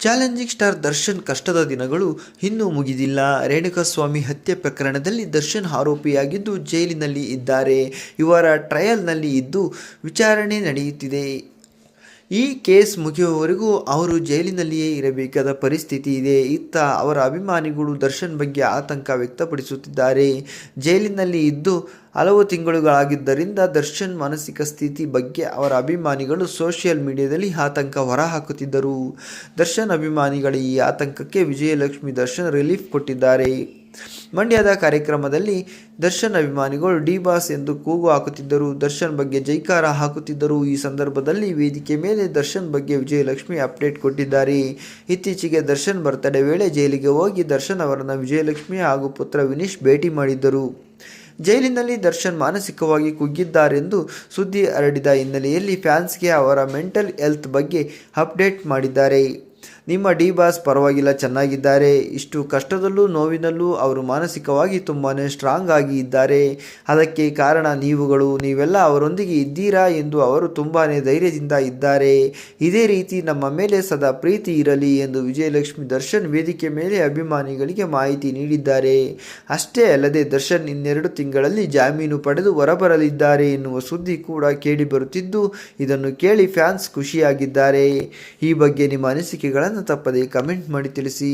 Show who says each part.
Speaker 1: Challenging star Darshan ಕಷ್ಟದ ದಿನಗಳು ಇನ್ನೂ ಮುಗಿದಿಲ್ಲ. ರೇಣುಕಾಸ್ವಾಮಿ ಹತ್ಯೆ ಪ್ರಕರಣದಲ್ಲಿ ದರ್ಶನ್ ಆರೋಪಿಯಾಗಿದ್ದು ಜೈಲಿನಲ್ಲಿ ಇದ್ದಾರೆ. ಇವರ ಟ್ರಯಲ್ನಲ್ಲಿ ಇದ್ದು ವಿಚಾರಣೆ ನಡೆಯುತ್ತಿದೆ. ಈ ಕೇಸ್ ಮುಗಿಯುವವರೆಗೂ ಅವರು ಜೈಲಿನಲ್ಲಿಯೇ ಇರಬೇಕಾದ ಪರಿಸ್ಥಿತಿ ಇದೆ. ಇತ್ತ ಅವರ ಅಭಿಮಾನಿಗಳು ದರ್ಶನ್ ಬಗ್ಗೆ ಆತಂಕ ವ್ಯಕ್ತಪಡಿಸುತ್ತಿದ್ದಾರೆ. ಜೈಲಿನಲ್ಲಿ ಇದ್ದು ಹಲವು ತಿಂಗಳುಗಳಾಗಿದ್ದರಿಂದ ದರ್ಶನ್ ಮಾನಸಿಕ ಸ್ಥಿತಿ ಬಗ್ಗೆ ಅವರ ಅಭಿಮಾನಿಗಳು ಸೋಷಿಯಲ್ ಮೀಡಿಯಾದಲ್ಲಿ ಆತಂಕ ಹೊರಹಾಕುತ್ತಿದ್ದರು. ದರ್ಶನ್ ಅಭಿಮಾನಿಗಳ ಈ ಆತಂಕಕ್ಕೆ ವಿಜಯಲಕ್ಷ್ಮಿ ದರ್ಶನ್ ರಿಲೀಫ್ ಕೊಟ್ಟಿದ್ದಾರೆ. ಮಂಡ್ಯದ ಕಾರ್ಯಕ್ರಮದಲ್ಲಿ ದರ್ಶನ್ ಅಭಿಮಾನಿಗಳು ಡಿ ಬಾಸ್ ಎಂದು ಕೂಗು ಹಾಕುತ್ತಿದ್ದರು. ದರ್ಶನ್ ಬಗ್ಗೆ ಜೈಕಾರ ಹಾಕುತ್ತಿದ್ದರು. ಈ ಸಂದರ್ಭದಲ್ಲಿ ವೇದಿಕೆ ಮೇಲೆ ದರ್ಶನ್ ಬಗ್ಗೆ ವಿಜಯಲಕ್ಷ್ಮಿ ಅಪ್ಡೇಟ್ ಕೊಟ್ಟಿದ್ದಾರೆ. ಇತ್ತೀಚೆಗೆ ದರ್ಶನ್ ಬರ್ತ್ಡೇ ವೇಳೆ ಜೈಲಿಗೆ ಹೋಗಿ ದರ್ಶನ್ ಅವರನ್ನು ವಿಜಯಲಕ್ಷ್ಮಿ ಹಾಗೂ ಪುತ್ರ ವಿನೀಶ್ ಭೇಟಿ ಮಾಡಿದ್ದರು. ಜೈಲಿನಲ್ಲಿ ದರ್ಶನ್ ಮಾನಸಿಕವಾಗಿ ಕುಗ್ಗಿದ್ದಾರೆಂದು ಸುದ್ದಿ ಹರಡಿದ ಹಿನ್ನೆಲೆಯಲ್ಲಿ ಫ್ಯಾನ್ಸ್ಗೆ ಅವರ ಮೆಂಟಲ್ ಹೆಲ್ತ್ ಬಗ್ಗೆ ಅಪ್ಡೇಟ್ ಮಾಡಿದ್ದಾರೆ. ನಿಮ್ಮ ಡಿ ಬಾಸ್ ಪರವಾಗಿಲ್ಲ, ಚೆನ್ನಾಗಿದ್ದಾರೆ. ಇಷ್ಟು ಕಷ್ಟದಲ್ಲೂ ನೋವಿನಲ್ಲೂ ಅವರು ಮಾನಸಿಕವಾಗಿ ತುಂಬಾ ಸ್ಟ್ರಾಂಗ್ ಆಗಿ ಇದ್ದಾರೆ. ಅದಕ್ಕೆ ಕಾರಣ ನೀವೆಲ್ಲ ಅವರೊಂದಿಗೆ ಇದ್ದೀರಾ ಎಂದು ಅವರು ತುಂಬಾ ಧೈರ್ಯದಿಂದ ಇದ್ದಾರೆ. ಇದೇ ರೀತಿ ನಮ್ಮ ಮೇಲೆ ಸದಾ ಪ್ರೀತಿ ಇರಲಿ ಎಂದು ವಿಜಯಲಕ್ಷ್ಮಿ ದರ್ಶನ್ ವೇದಿಕೆ ಮೇಲೆ ಅಭಿಮಾನಿಗಳಿಗೆ ಮಾಹಿತಿ ನೀಡಿದ್ದಾರೆ. ಅಷ್ಟೇ ಅಲ್ಲದೆ ದರ್ಶನ್ ಇನ್ನೆರಡು ತಿಂಗಳಲ್ಲಿ ಜಾಮೀನು ಪಡೆದು ಹೊರಬರಲಿದ್ದಾರೆ ಎನ್ನುವ ಸುದ್ದಿ ಕೂಡ ಕೇಳಿಬರುತ್ತಿದ್ದು, ಇದನ್ನು ಕೇಳಿ ಫ್ಯಾನ್ಸ್ ಖುಷಿಯಾಗಿದ್ದಾರೆ. ಈ ಬಗ್ಗೆ ನಿಮ್ಮ ಅನಿಸಿಕೆಗಳನ್ನು ತಪ್ಪದೆ ಕಮೆಂಟ್ ಮಾಡಿ ತಿಳಿಸಿ.